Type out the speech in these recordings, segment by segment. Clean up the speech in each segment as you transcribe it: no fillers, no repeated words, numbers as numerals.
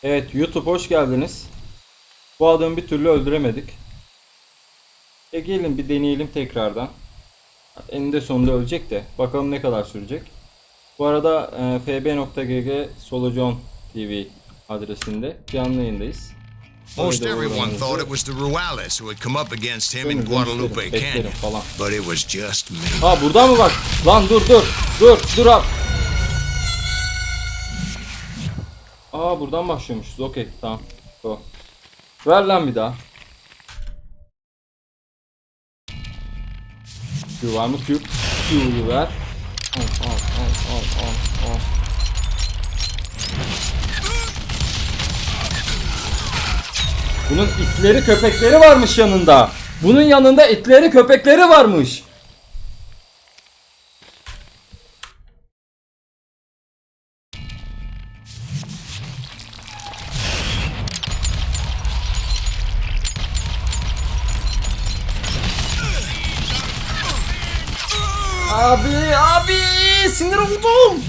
Evet, YouTube hoş geldiniz. Bu adamı bir türlü öldüremedik. Gelin bir deneyelim tekrardan. Eninde sonunda ölecek de bakalım ne kadar sürecek. Bu arada fb.gg SoloJohn TV adresinde canlı yayındayız. Most everyone thought it was the Ruales who had come up against him in Guadalupe Canyon, but it was just me. Ha buradan mı bak? Lan dur abi. Aa buradan başlıyormuşuz. Okey tamam. Go. Ver lan bir daha. Q var mı? Q'yu ver. Al. Bunun itleri köpekleri varmış yanında. Bunun yanında itleri köpekleri varmış. Abi sinir oldum.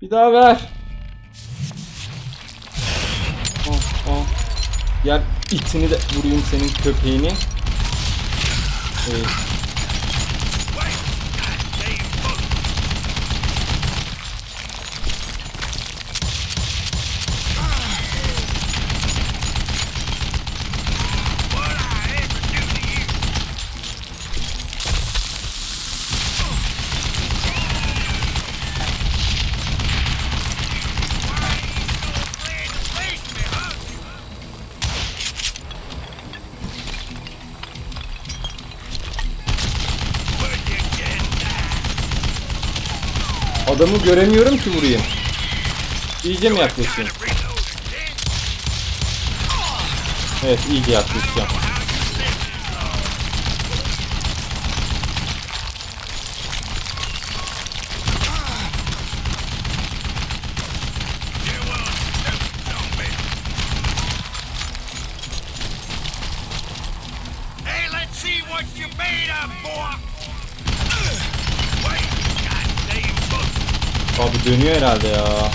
Bir daha ver. Gel itini de vurayım senin köpeğini. Evet. Adamı göremiyorum ki vurayım. İyice mi yaklaşayım? Evet iyice yaklaşacağım. Abi dönüyor herhalde ya.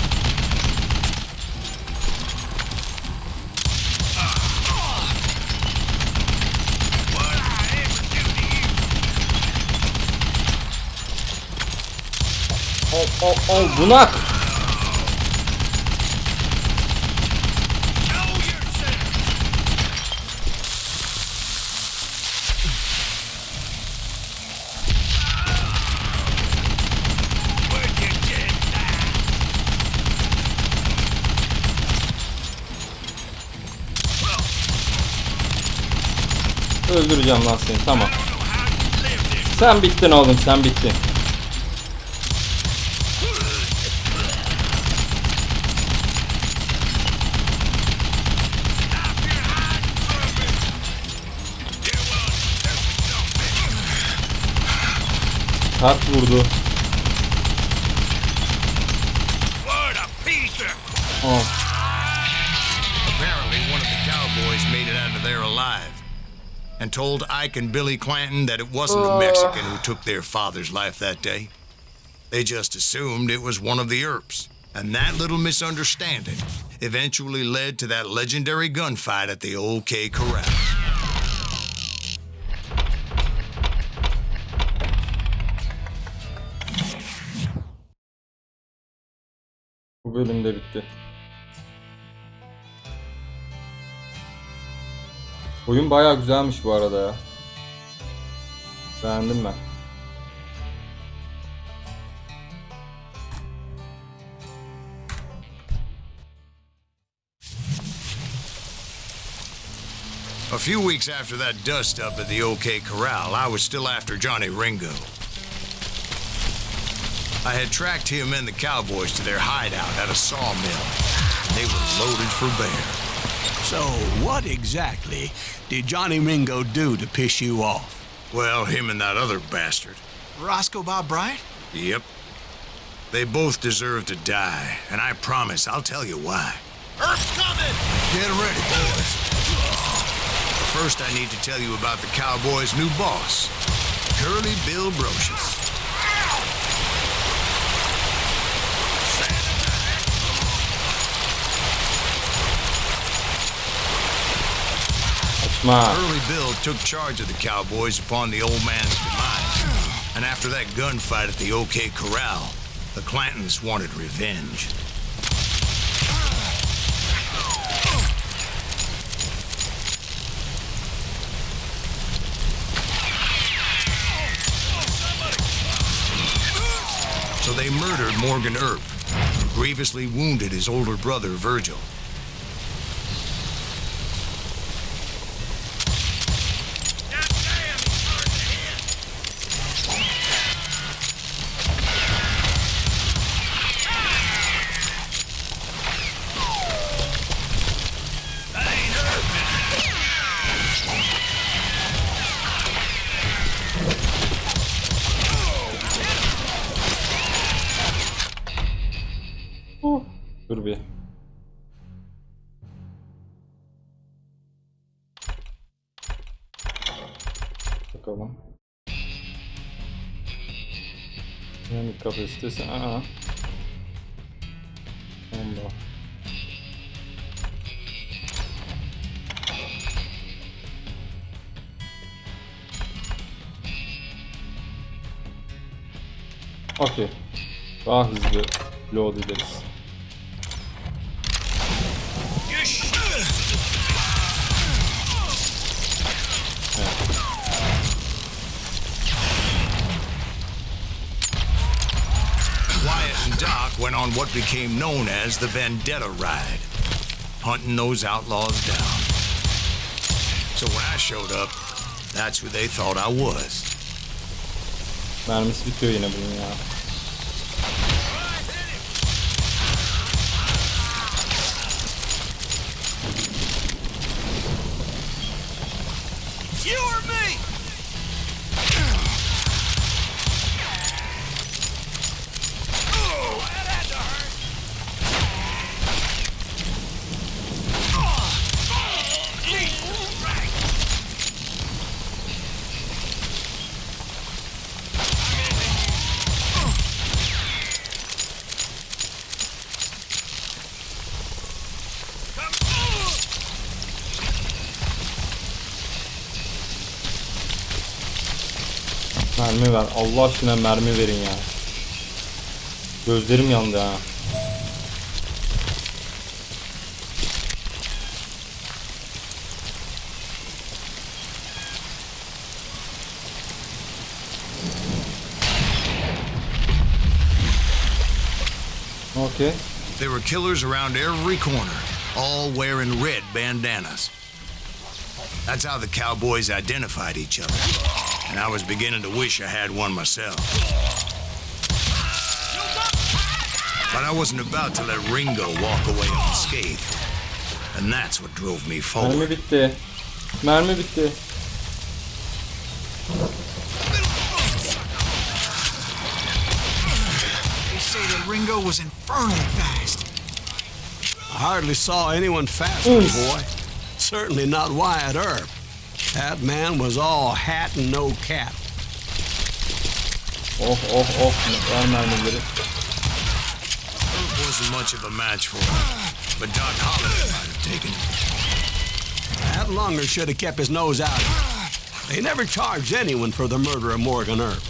Al bunak. Öldüreceğim lan seni, tamam. Sen bittin oğlum, sen bittin. Kart vurdu. Oh. Apparently one of the cowboys made it out of there alive and told Ike and Billy Clanton that it wasn't a Mexican who took their father's life that day. They just assumed it was one of the Earps. And that little misunderstanding eventually led to that legendary gunfight at the old K Corral. Bu bölüm de bitti. Oyun bayağı güzelmiş bu arada ya. Beğendim ben. A few weeks after that dust-up at the OK Corral, I was still after Johnny Ringo. I had tracked him and the cowboys to their hideout at a sawmill. They were loaded for bear. So, what exactly did Johnny Ringo do to piss you off? Well, him and that other bastard. Roscoe Bob Bright? Yep. They both deserve to die, and I promise I'll tell you why. Earth's coming! Get ready, boys. First, I need to tell you about the cowboys' new boss, Curly Bill Brocious. Ma. Early Bill took charge of the cowboys upon the old man's demise. And after that gunfight at the OK Corral, the Clantons wanted revenge. So they murdered Morgan Earp and grievously wounded his older brother, Virgil. Dur bir. Bakalım. Dinamik kapasitesi. Onda. Okey. Daha hızlı load ederiz. Wyatt and Doc went on what became known as the Vendetta Ride, hunting those outlaws down. So when I showed up, that's who they thought I was. Mermisi bitiyor yine bunun ya. You or me? Mermi ver. Allah aşkına mermi verin ya. Gözlerim yandı ha. Okay. There were killers around every corner, all wearing red bandanas. That's how the cowboys identified each other. And I was beginning to wish I had one myself. But I wasn't about to let Ringo walk away unscathed. And that's what drove me forward. Mermi bitti. Mermi bitti. They say that Ringo was infernally fast. I hardly saw anyone faster, boy. Certainly not Wyatt Earp. That man was all hat and no cap. Oh. Ver mermileri. Earp wasn't much of a match for him, but Doc Holliday might have taken him. That lunger should have kept his nose out of it. They never charged anyone for the murder of Morgan Earp.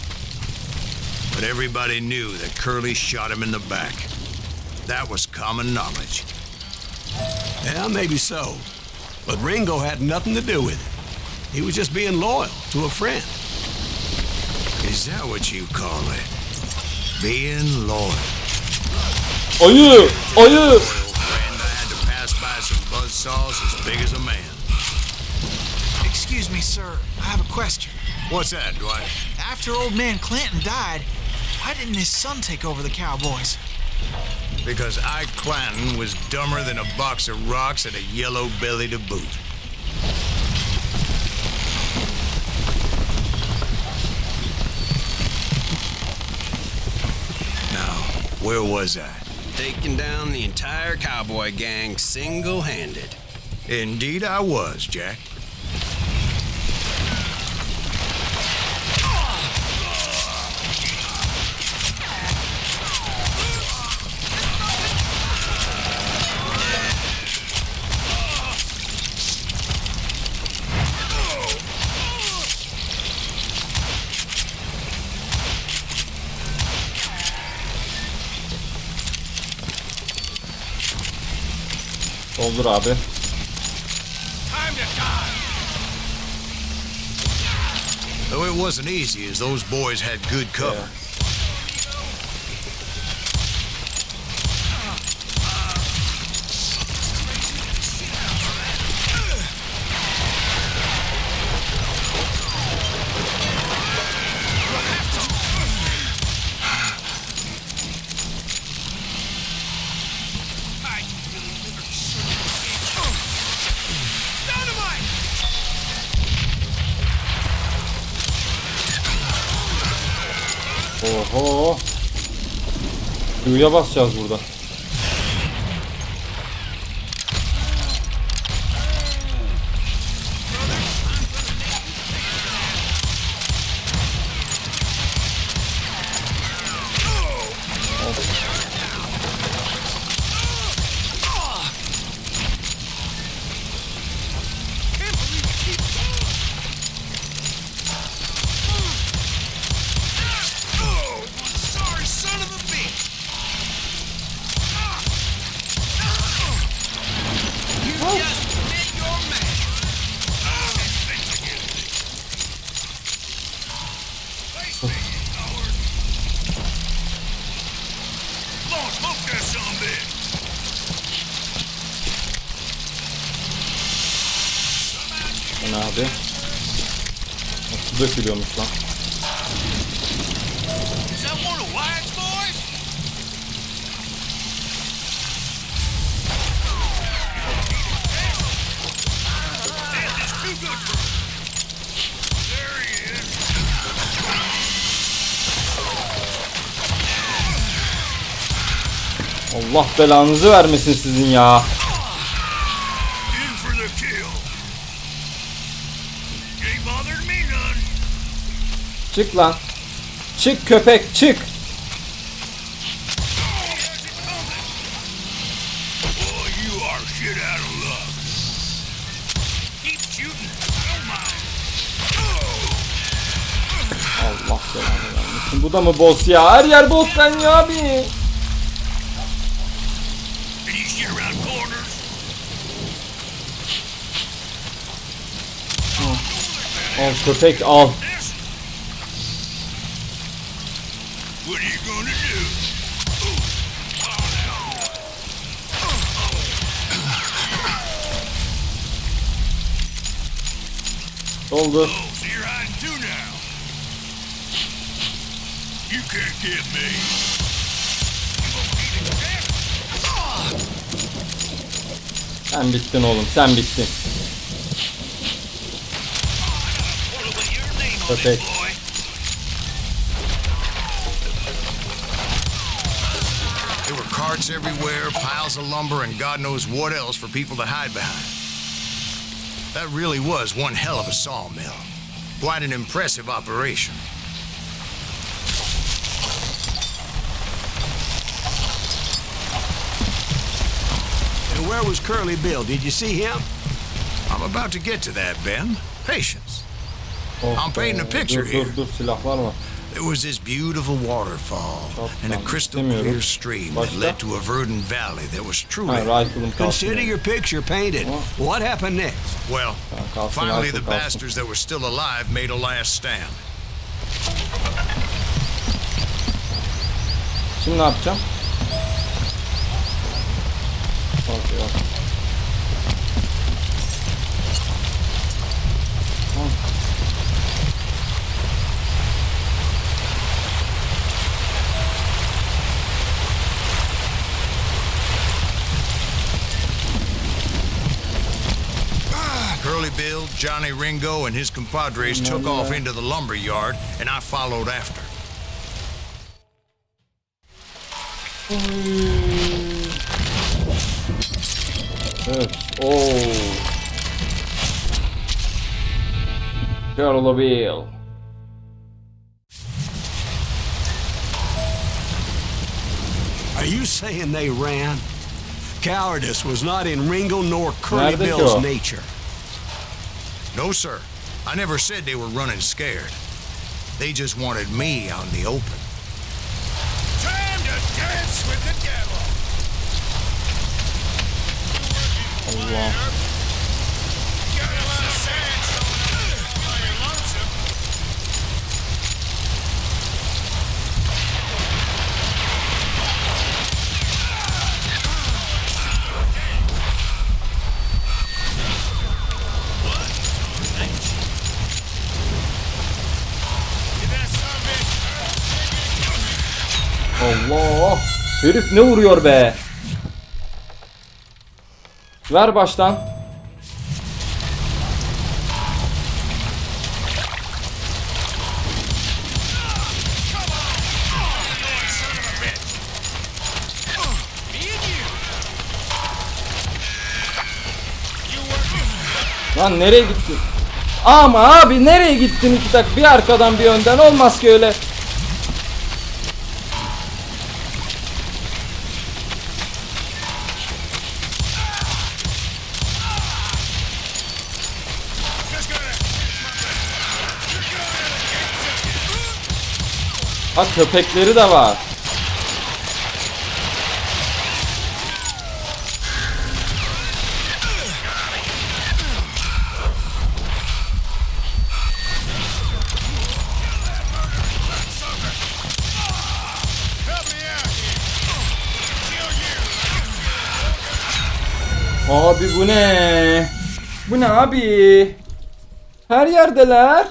But everybody knew that Curly shot him in the back. That was common knowledge. Yeah, maybe so. But Ringo had nothing to do with it. He was just being loyal to a friend. Is that what you call it? Being loyal? Ayı! Loyal friend, I had to pass by some buzzsaws as big as a man. Excuse me, sir. I have a question. What's that, Dwight? After old man Clanton died, why didn't his son take over the cowboys? Because Ike Clanton was dumber than a box of rocks and a yellow belly to boot. Now, where was I? Taking down the entire cowboy gang single-handed. Indeed I was, Jack. Doldur abi. Though it wasn't easy, as those boys had good cover. Yeah. Oho. Q'ya basacağız burada. Ne abi? Nasıl dökülüyormuş lan? Allah belanızı vermesin sizin ya. Çık lan. Çık köpek, çık. Allah belanı vermesin. Bu da mı boss ya? Her yer boss ben ya abi. Al köpek al. Doldu. Sen bittin oğlum, sen bittin. Köpek. There were carts everywhere, piles of lumber, and God knows what else for people to hide behind. That really was one hell of a sawmill. Quite an impressive operation. And where was Curly Bill? Did you see him? I'm about to get to that, Ben. Patience. Oh, I'm painting a picture here. Dur silahlar var. There was this beautiful waterfall and a crystal clear stream that led to a verdant valley that was truly... Consider your picture painted. What happened next? Well, finally the bastards that were still alive made a last stand. Şimdi ne yapacağım? Okay. Curly Bill, Johnny Ringo, and his compadres took off into the lumber yard, and I followed after. Evet. Oo. Curly Bill. Are you saying they ran? Cowardice was not in Ringo nor Curly Bill's nature. No, sir. I never said they were running scared. They just wanted me out in the open. Time to dance with the devil! Allah. Allah! Herif ne vuruyor be? Ver baştan. Lan nereye gittin? Ama abi nereye gittin iki tak? Bir arkadan bir önden olmaz ki öyle. Ha köpekleri de var. Abi bu ne? Bu ne abi? Her yerdeler.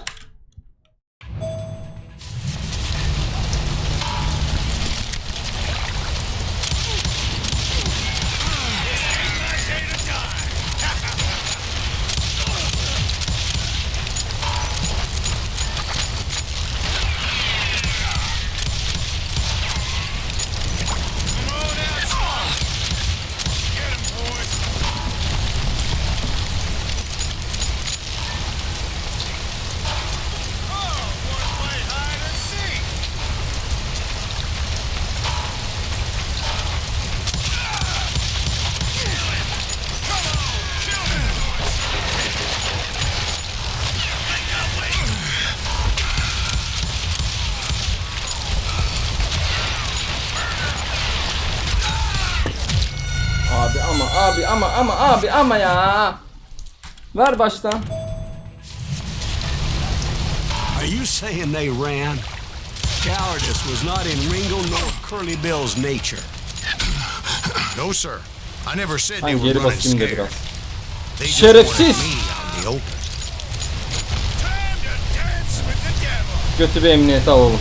Abi ya. Ver baştan. Are you saying they ran? Cowardice was not in Ringo nor Curly Bill's nature. No, sir. I never said Ben they were geri running basayım da scared. biraz. They just Şerefsiz! wanted me out in the open. Götü bir emniyete alalım.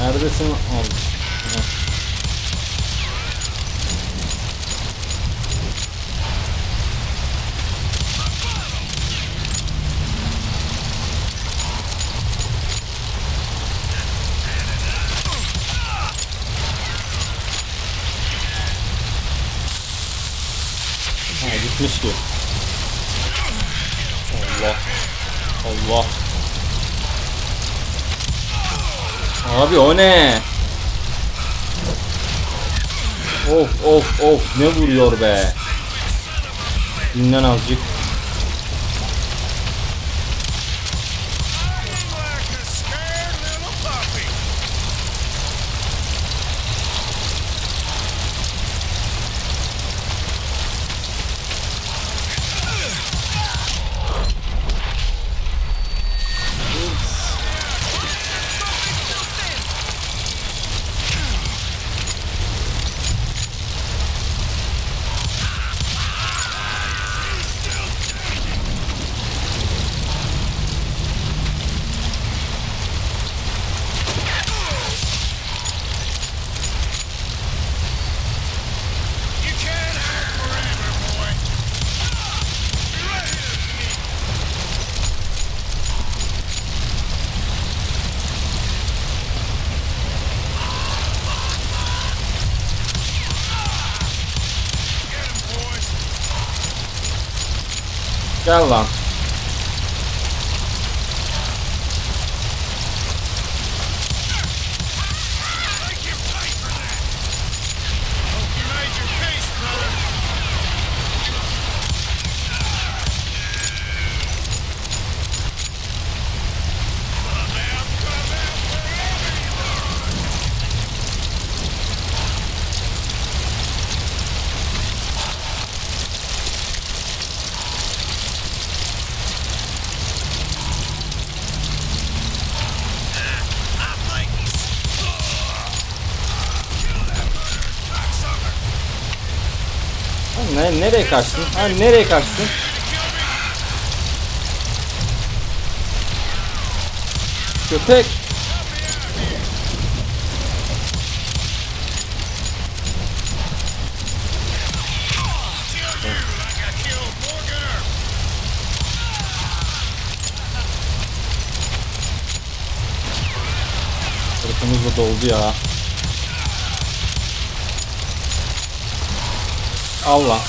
Neredesin? Al. Ha, gitmiş ki. Allah. Allah. Abi o ne? Of ne vuruyor be. Dinlen azıcık. Gel lan. Nereye kaçtın? Ha, nereye kaçtın? Köpek. Sırtımız da doldu ya. Allah.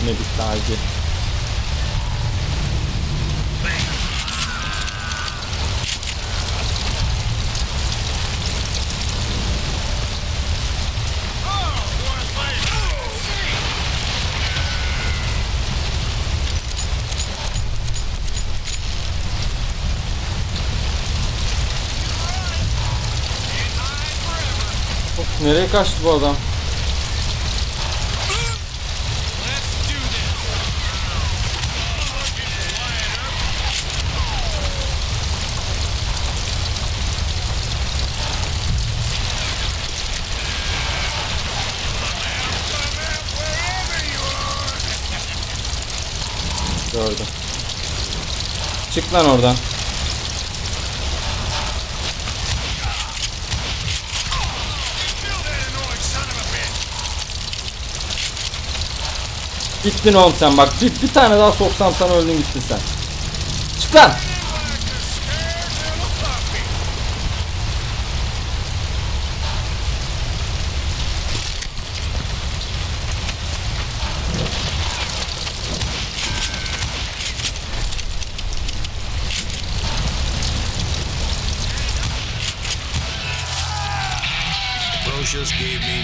Ne bitti acı. Nereye kaçtı bu adam? Gördüm. Çık lan oradan. Gittin oğlum sen bak. Bir tane daha soksam sana öldün gittin sen. Çık lan.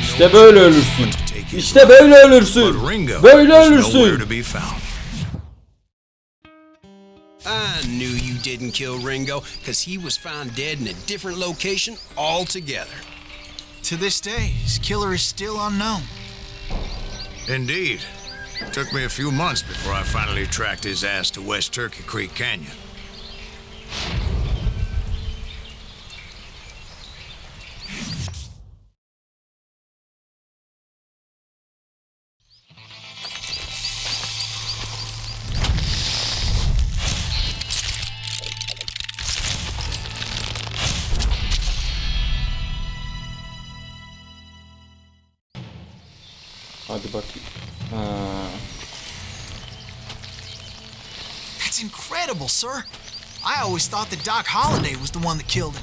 İşte böyle ölürsün. İşte böyle ölürsün. Böyle ölürsün. I knew you didn't kill Ringo because he was found dead in a different location altogether. To this day, his killer is still unknown. Indeed. It took me a few months before I finally tracked his ass to West Turkey Creek Canyon. Hadi bakayım. Ha. That's incredible, sir. I always thought that Doc Holliday was the one that killed him.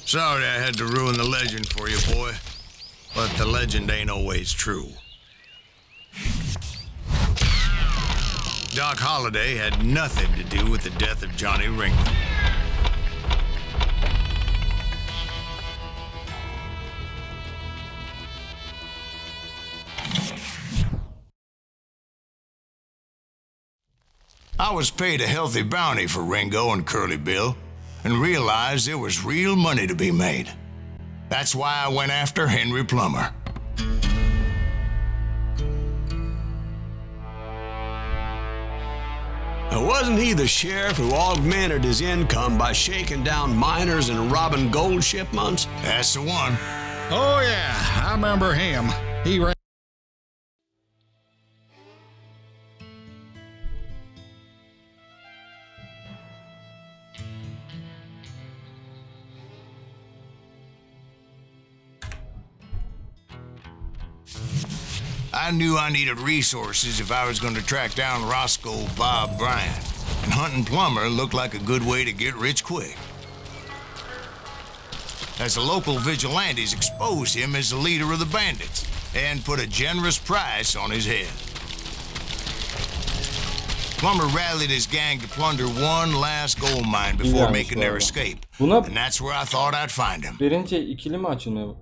Sorry I had to ruin the legend for you, boy. But the legend ain't always true. Doc Holliday had nothing to do with the death of Johnny Ringo. I was paid a healthy bounty for Ringo and Curly Bill, and realized there was real money to be made. That's why I went after Henry Plummer. Now, wasn't he the sheriff who augmented his income by shaking down miners and robbing gold shipments? That's the one. Oh, yeah, I remember him. He ran I knew I needed resources if I was going to track down Roscoe Bob Bryant, and hunting Plummer looked like a good way to get rich quick. As the local vigilantes exposed him as the leader of the bandits and put a generous price on his head. Plummer rallied his gang to plunder one last gold mine before making their escape. And that's where I thought I'd find him. Verince ikili mi açılmıyor bu?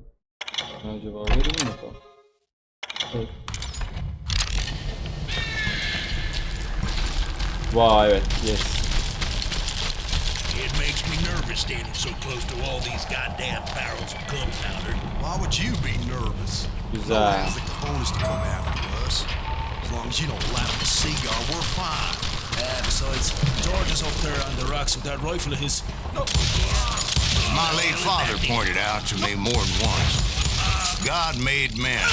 Acaba verir mi bakalım? Evet. Vay evet, yes. It makes me nervous standing so close to all these goddamn barrels of gunpowder. Why would you be nervous? Güzel. No one's the coolest to come after us. As long as you don't light up a cigar, we're fine. Besides, George is up there on the rocks with that rifle of his. My late father pointed out to me more than once. God made men,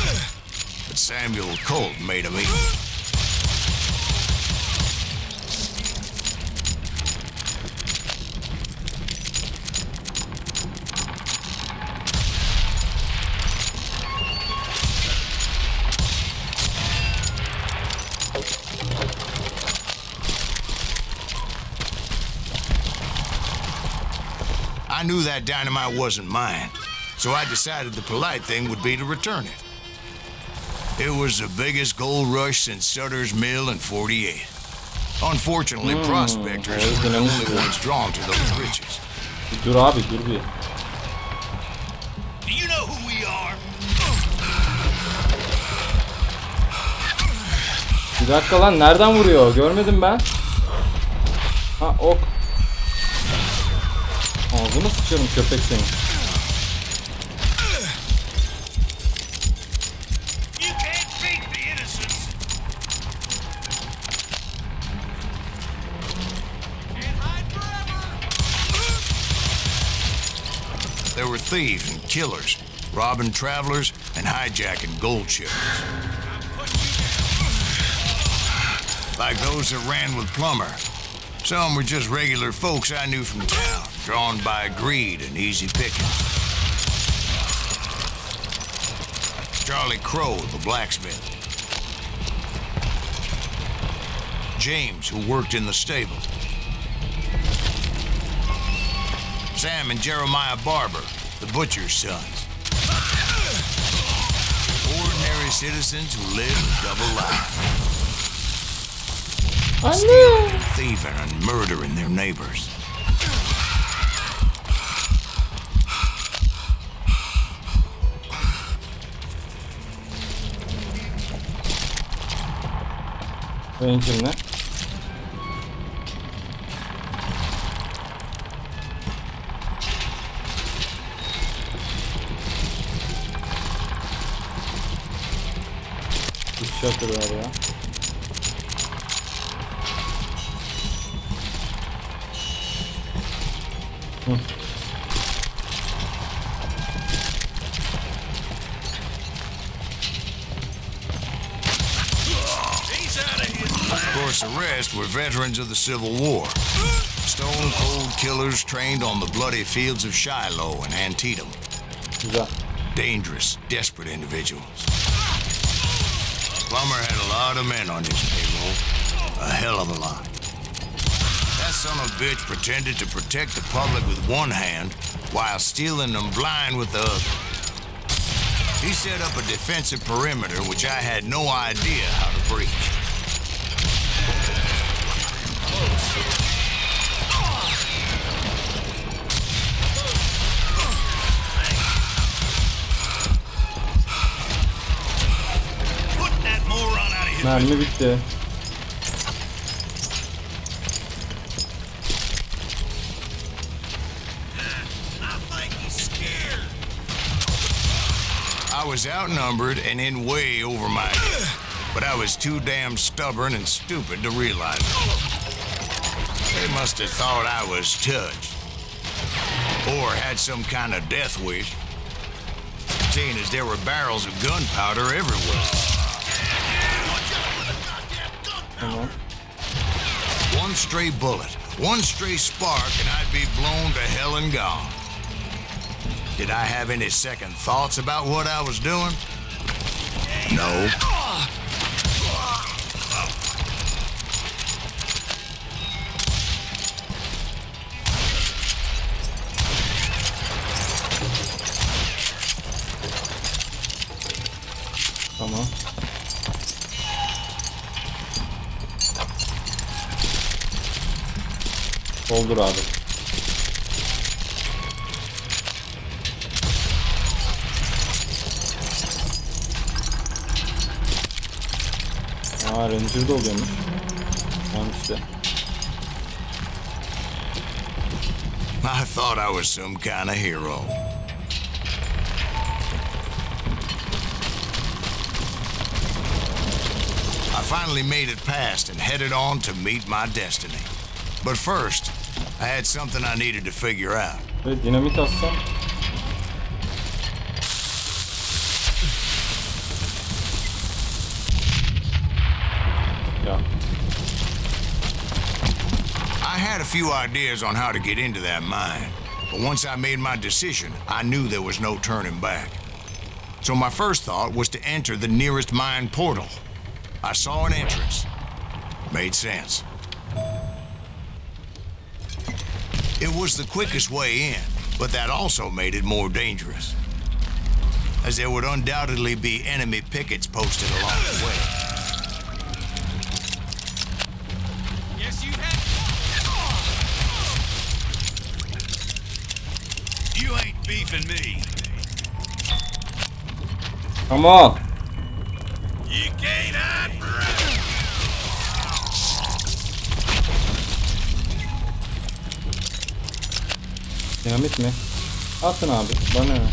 but Samuel Colt made them equal. I knew that dynamite wasn't mine, so I decided the polite thing would be to return it. It was the biggest gold rush since Sutter's Mill in '48. Unfortunately, prospectors were the only ones drawn to those riches. Dur abi, dur bir. Do you know who we are? Bir dakika lan, nereden vuruyor? Görmedim ben. Ha, ok. Ağzını sıçarım köpek seni. You can't fake the innocence. Can't hide forever. There were thieves and killers, robbing travelers and hijacking gold shippers. Like those that ran with Plummer. Some were just regular folks I knew from town, drawn by greed and easy pickings. Charlie Crow, the blacksmith. James, who worked in the stable. Sam and Jeremiah Barber, the butcher's sons. Ordinary citizens who lived a double life. Stealing and thieving and murdering their neighbors. Benim ne? Bir şatır var ya. Of course, the rest were veterans of the Civil War. Stone-cold killers trained on the bloody fields of Shiloh and Antietam. Güzel. Dangerous, desperate individuals. Plummer had a lot of men on his payroll. A hell of a lot. That son of a bitch pretended to protect the public with one hand while stealing them blind with the other. He set up a defensive perimeter which I had no idea how to breach. Put that moron out of here. Mermi bitti. I was outnumbered and in way over my head, but I was too damn stubborn and stupid to realize it. They must have thought I was touched, or had some kind of death wish, seeing as there were barrels of gunpowder everywhere. Tamam. One stray bullet, one stray spark, and I'd be blown to hell and gone. Did I have any second thoughts about what I was doing? No. Doldur abi. Ranger de oluyormuş. Tamam işte. I thought I was some kind of hero. I finally made it past and headed on to meet my destiny. But first, I had something I needed to figure out. Evet, dinamit atsam. Ya. I had a few ideas on how to get into that mine, but once I made my decision, I knew there was no turning back. So my first thought was to enter the nearest mine portal. I saw an entrance. Made sense. It was the quickest way in, but that also made it more dangerous, as there would undoubtedly be enemy pickets posted along the way. You ain't beefing me. Come on. You can't hide forever. Dinamit mi? Atın abi. Bana ne?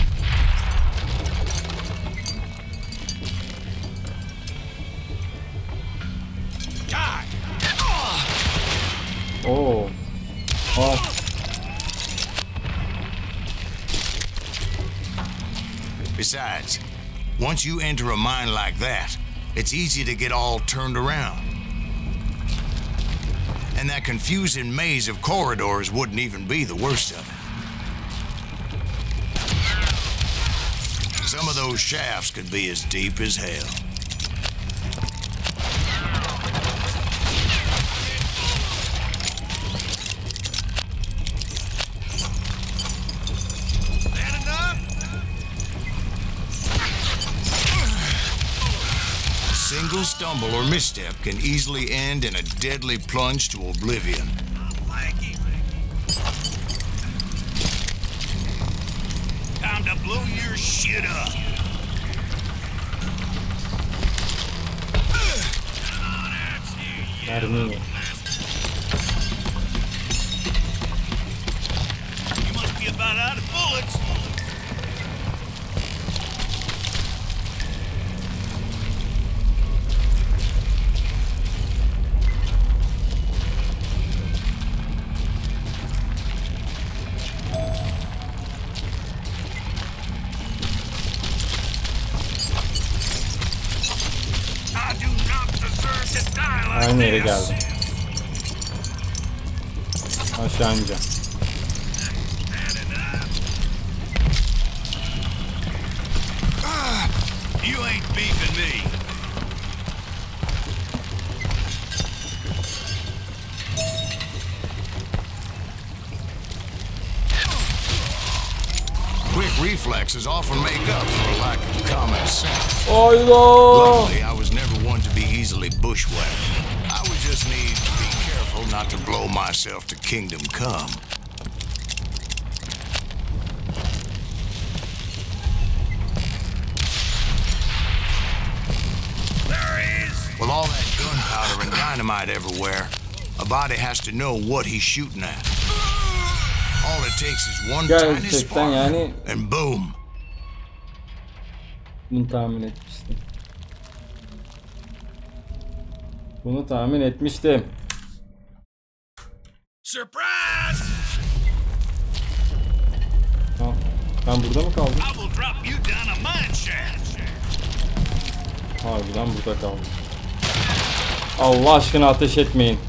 Oo. Al. Besides, once you enter a mine like that, it's easy to get all turned around. And that confusing maze of corridors wouldn't even be the worst of it. Some of those shafts could be as deep as hell. A single stumble or misstep can easily end in a deadly plunge to oblivion. Time to blow your shit up. Mermi. You must be about out of bullets. I do not deserve to die like Aynı yere this. geldim. Aşağı ineceğim. You ain't beefing me. Quick reflexes often make up for a lack of common sense. Hayda! Luckily, I was never one to be easily bushwhacked. I would just need to be careful not to blow myself to kingdom come. There he is. With all that gunpowder and dynamite everywhere, a body has to know what he's shooting at. All it takes is one tiny Gerçekten spark, yani and boom. bunu tahmin etmiştim. Bunu tahmin etmiştim. Surprise! Ha, ben burada mı kaldım? I will drop you down a mine shaft. Harbiden burada kaldım. Allah aşkına ateş etmeyin.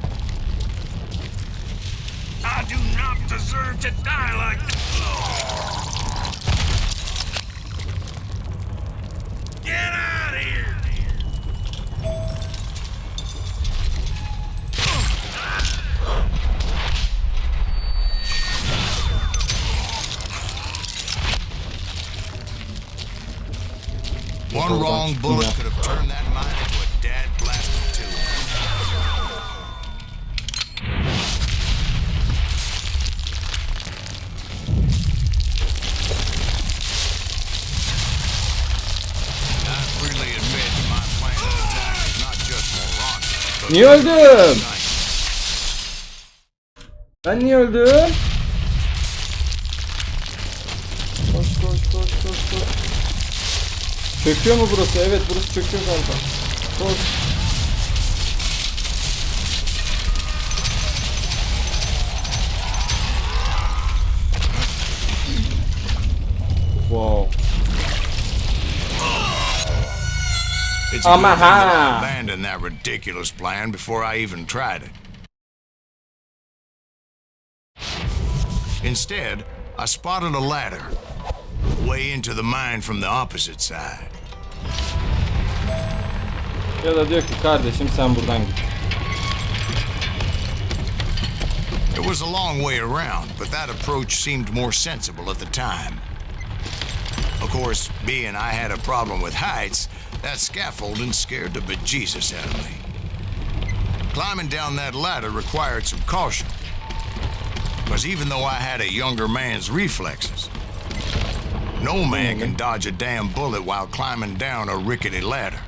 I do not deserve to die like this. Get out of here! One wrong bullet could have turned that mine into a dad-blasted tomb. Niye öldüm? Ben niye öldüm? Koş koş koş koş koş. Çöküyor mu burası? Evet, burası çöküyor galiba. Koş. Wow. It's a good thing that I Amaha. abandoned that ridiculous plan before I even tried it. Instead, I spotted a ladder way into the mine from the opposite side. Ya da diyor ki kardeşim sen buradan git. It was a long way around, but that approach seemed more sensible at the time. Of course, being I had a problem with heights, that scaffolding scared the bejesus out of me. Climbing down that ladder required some caution, because even though I had a younger man's reflexes, no man can dodge a damn bullet while climbing down a rickety ladder.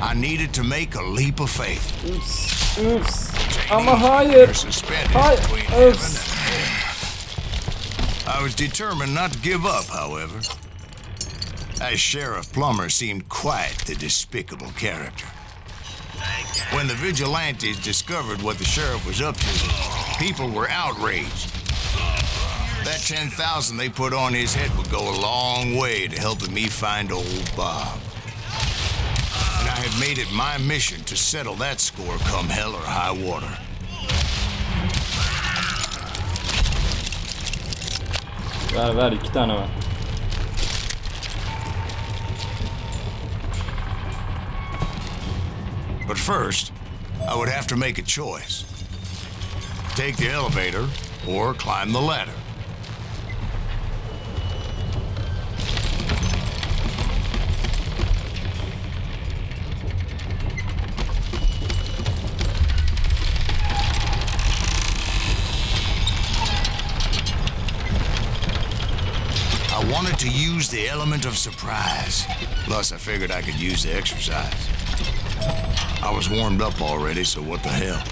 I needed to make a leap of faith. Ups. Ups. Ama hayır. Hayır. Ups. I was determined not to give up, however. As Sheriff Plummer seemed quite the despicable character. When the vigilantes discovered what the sheriff was up to, people were outraged. That 10,000 they put on his head would go a long way to helping me find old Bob. And I had made it my mission to settle that score come hell or high water. Ver 2 tane var. But first, I would have to make a choice. Take the elevator or climb the ladder. I wanted to use the element of surprise. Plus, I figured I could use the exercise. I was warmed up already, so what the hell?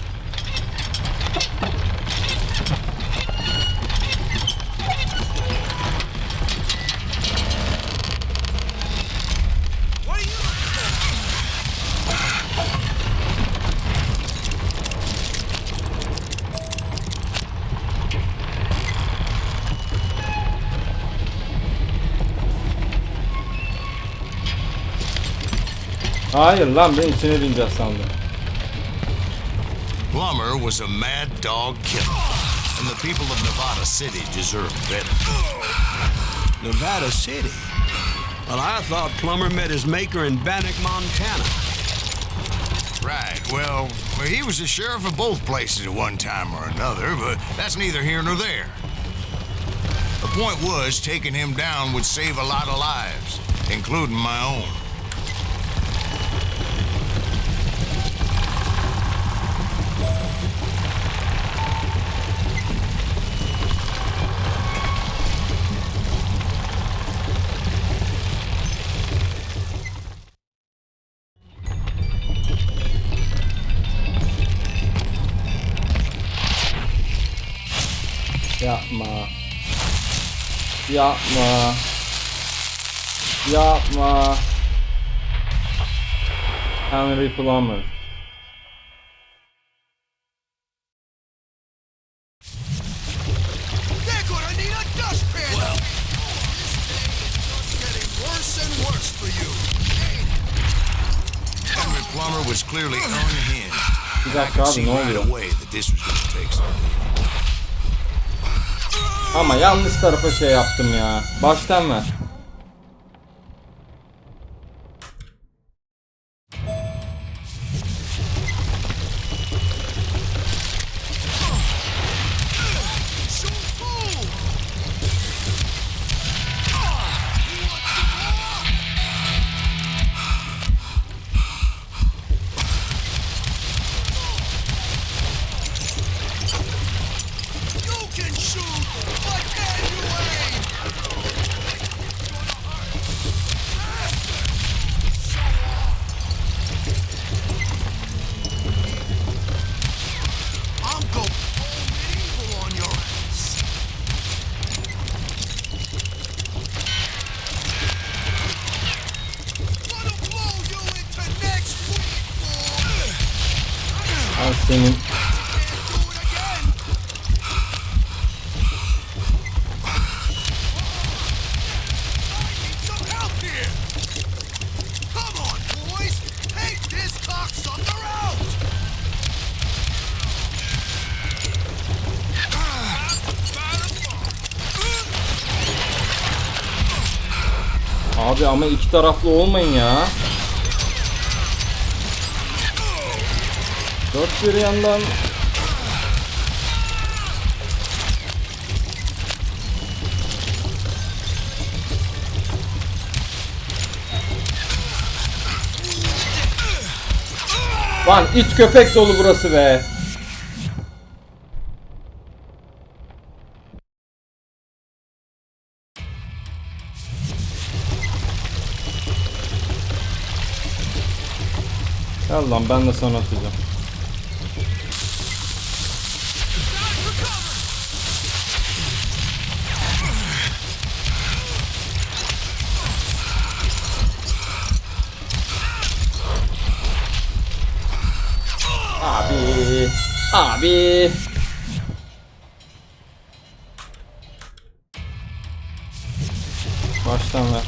Hayır lan, ben içine bineceğiz sandım. Plummer was a mad dog killer, and the people of Nevada City deserved better. Nevada City? Well, I thought Plummer met his maker in Bannock, Montana. Right, well, he was the sheriff of both places at one time or another, but that's neither here nor there. The point was, taking him down would save a lot of lives, including my own. Yapma. Yapma. Yapma. Henry Plummer. They're gonna need a dustpan! Well, this thing is just getting worse and worse for you. Henry Plummer was clearly unhinged. Bir I dakika could abi, see ne right oluyor? away that this was gonna take something. Ama yanlış tarafa şey yaptım ya. Baştan ver. Al senin. Abi ama iki taraflı olmayın ya. Dört bir yandan. Lan it köpek dolu burası be. Gel lan ben de sana atacağım. Abi. Abi. Baştan ver.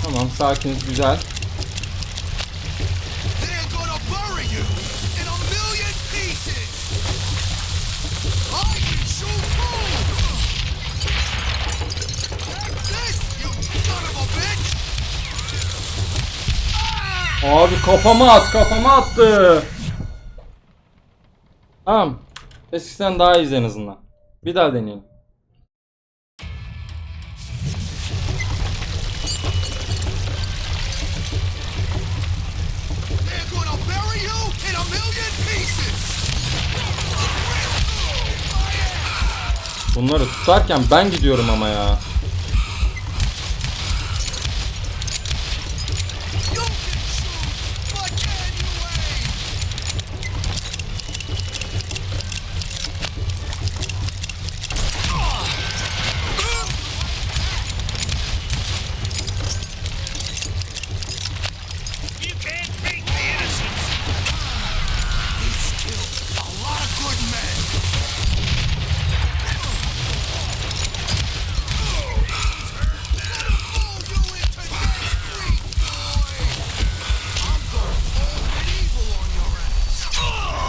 Tamam, sakiniz, güzel. Abi kafama attı. Tamam. Eskiden daha iyi en azından. Bir daha deneyelim. Bunları tutarken ben gidiyorum ama ya.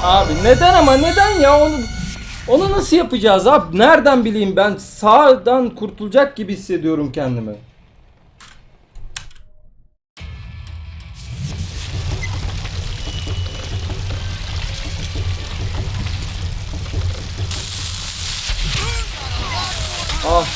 Abi neden ya onu nasıl yapacağız abi? Nereden bileyim, ben sağdan kurtulacak gibi hissediyorum kendimi. Ah.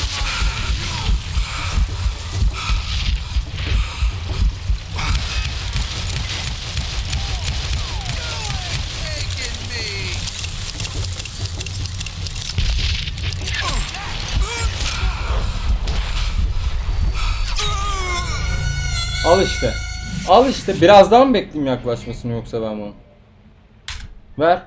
Al işte. Biraz daha mı bekleyeyim yaklaşmasını, yoksa ben bunu? Ver.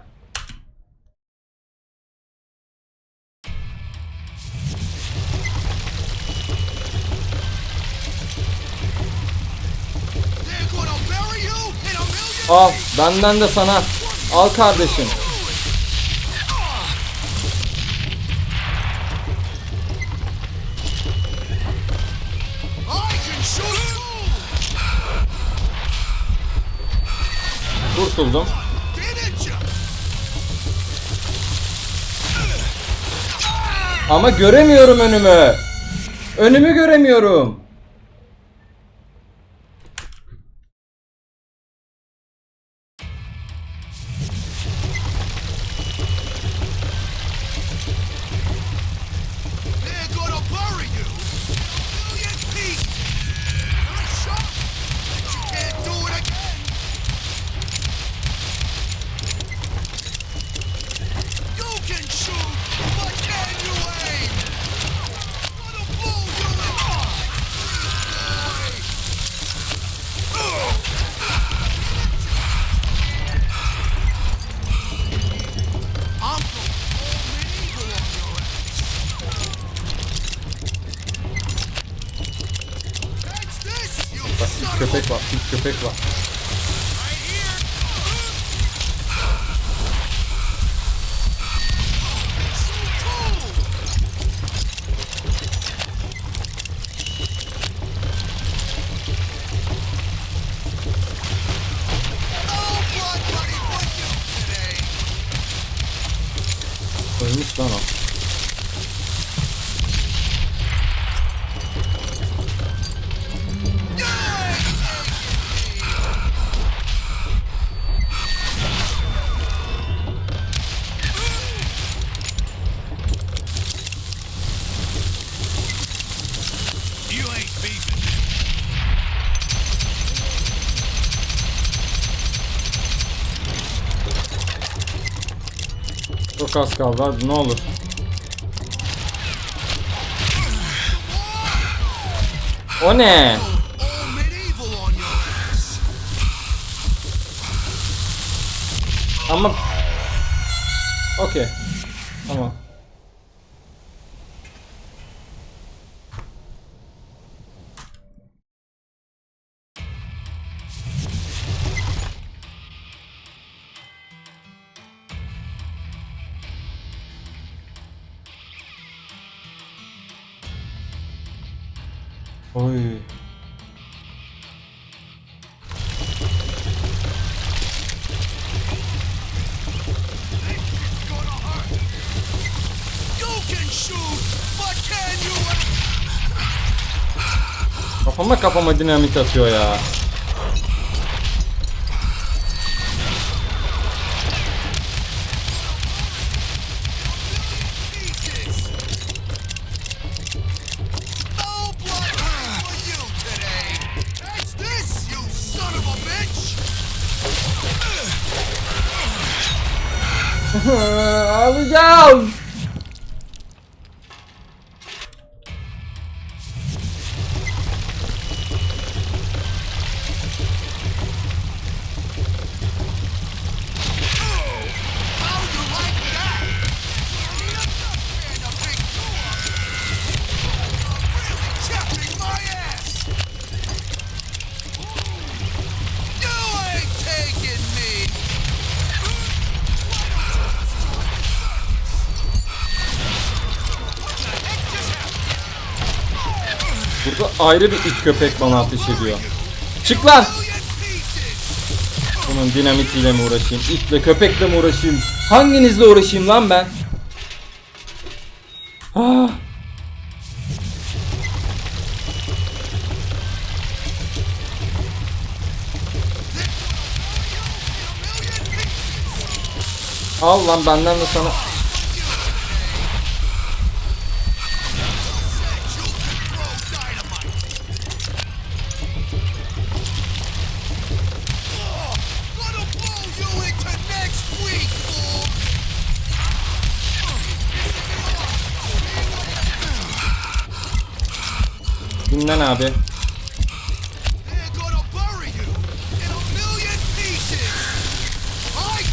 Al, benden de sana. Al kardeşim. Kurtuldum. Ama göremiyorum önümü. Önümü göremiyorum. köpek var. Bir köpek var. Ölmüş lan o. You ain't beefing. Çok az kaldı, hadi ne olur. O ne? All medieval on your ass. Ama okey. Tamam. Oy. You can shoot, but can you? Kafama dinamit atıyor ya. Pieces. No blood for you today. That's this, you son of a bitch. Alacağım. How you like that? And a big door. Really chapping my ass. You ain't taking me. Burada ayrı bir it köpek bana ateş ediyor. Çık lan! Bunun dinamitiyle mi uğraşayım? İtle köpekle mi uğraşayım? Hanginizle uğraşayım lan ben? Ah! Al lan benden de sana. Gonna blow you into next week, fool! Dinlen abi. They're gonna bury you in a million pieces! I...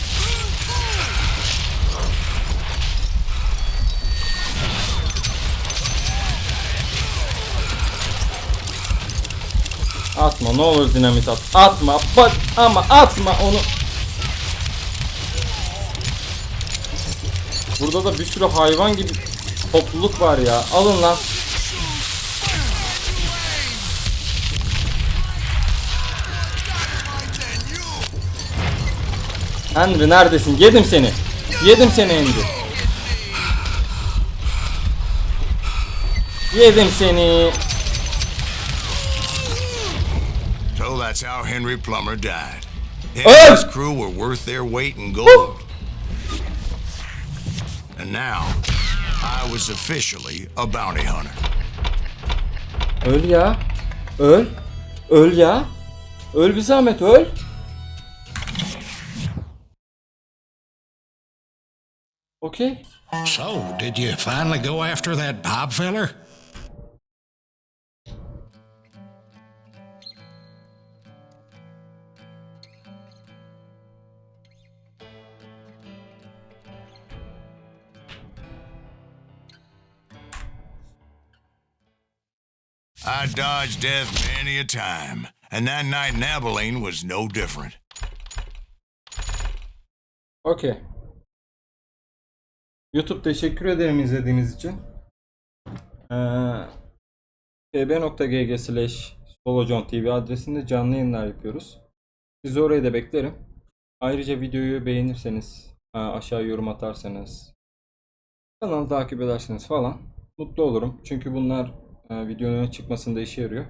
Atma ne olur dinamit at. Atma bak ama atma onu. Burada da bir sürü hayvan gibi topluluk var ya. Alın lan. Henry neredesin? Yedim seni. Yedim seni Henry. Yedim seni. So that's how Henry Plummer died. Him Oh! and his crew were worth their weight in gold. And now, I was officially a bounty hunter. Öl ya. Öl. Öl ya. Öl bir zahmet öl. Okay. So, did you finally go after that Bob feller? I dodged death many a time, and that night in Abilene was no different. Okey. YouTube teşekkür ederim izlediğiniz için. kb.gg/SoloJohn TV adresinde canlı yayınlar yapıyoruz. Sizi oraya da beklerim. Ayrıca videoyu beğenirseniz, aşağı yorum atarsanız, kanalı takip ederseniz falan mutlu olurum. Çünkü bunlar videonun çıkmasında işe yarıyor.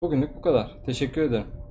Bugünlük bu kadar. Teşekkür ederim.